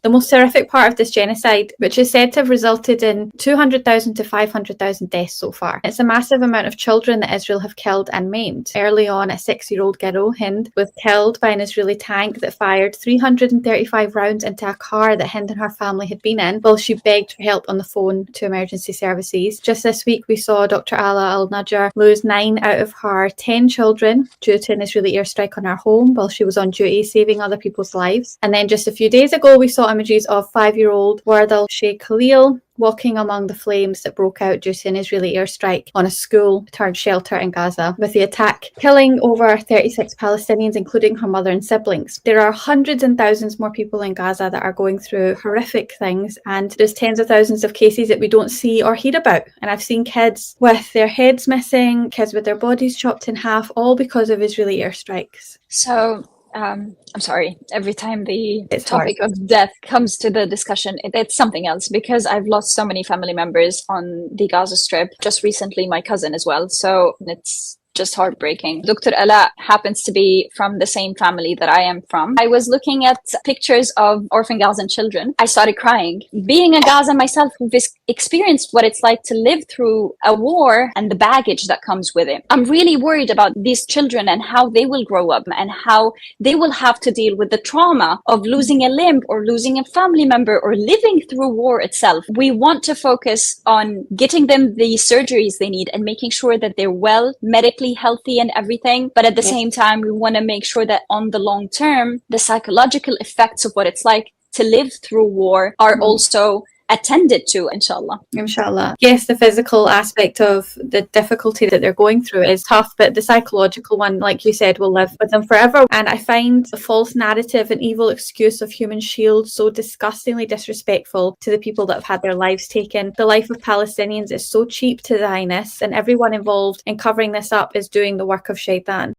the most horrific part of this genocide, which is said to have resulted in 200,000 to 500,000 deaths so far. It's a massive amount of children that Israel have killed and maimed. Early on, a 6-year-old girl, Hind, was killed by an Israeli tank that fired 335 rounds into a car that Hind and her family had been in while she begged for help on the phone to emergency services. Just this week, we saw Dr. Ala al-Najjar lose 9 out of her 10 children due to an Israeli airstrike on her home while she was on duty saving other people's lives. And then just a few days ago, we saw images of 5-year-old Wardal Sheikh Khalil walking among the flames that broke out due to an Israeli airstrike on a school turned shelter in Gaza, with the attack killing over 36 Palestinians, including her mother and siblings. There are hundreds and thousands more people in Gaza that are going through horrific things, and there's tens of thousands of cases that we don't see or hear about. And I've seen kids with their heads missing, kids with their bodies chopped in half, all because of Israeli airstrikes. So I'm sorry, every time the topic of death comes to the discussion, it's something else, because I've lost so many family members on the Gaza Strip. Just recently, my cousin as well. So it's just heartbreaking. Dr. Ala happens to be from the same family that I am from. I was looking at pictures of orphan Gazan children. I started crying. Being a Gazan myself, who've experienced what it's like to live through a war and the baggage that comes with it, I'm really worried about these children and how they will grow up and how they will have to deal with the trauma of losing a limb or losing a family member or living through war itself. We want to focus on getting them the surgeries they need and making sure that they're well, medically healthy and everything, but at the same time we want to make sure that on the long term the psychological effects of what it's like to live through war are also attended to, inshallah. Yes, the physical aspect of the difficulty that they're going through is tough, but the psychological one, like you said, will live with them forever. And I find the false narrative and evil excuse of human shield so disgustingly disrespectful to the people that have had their lives taken. The life of Palestinians is so cheap to the highness, and everyone involved in covering this up is doing the work of shaitan.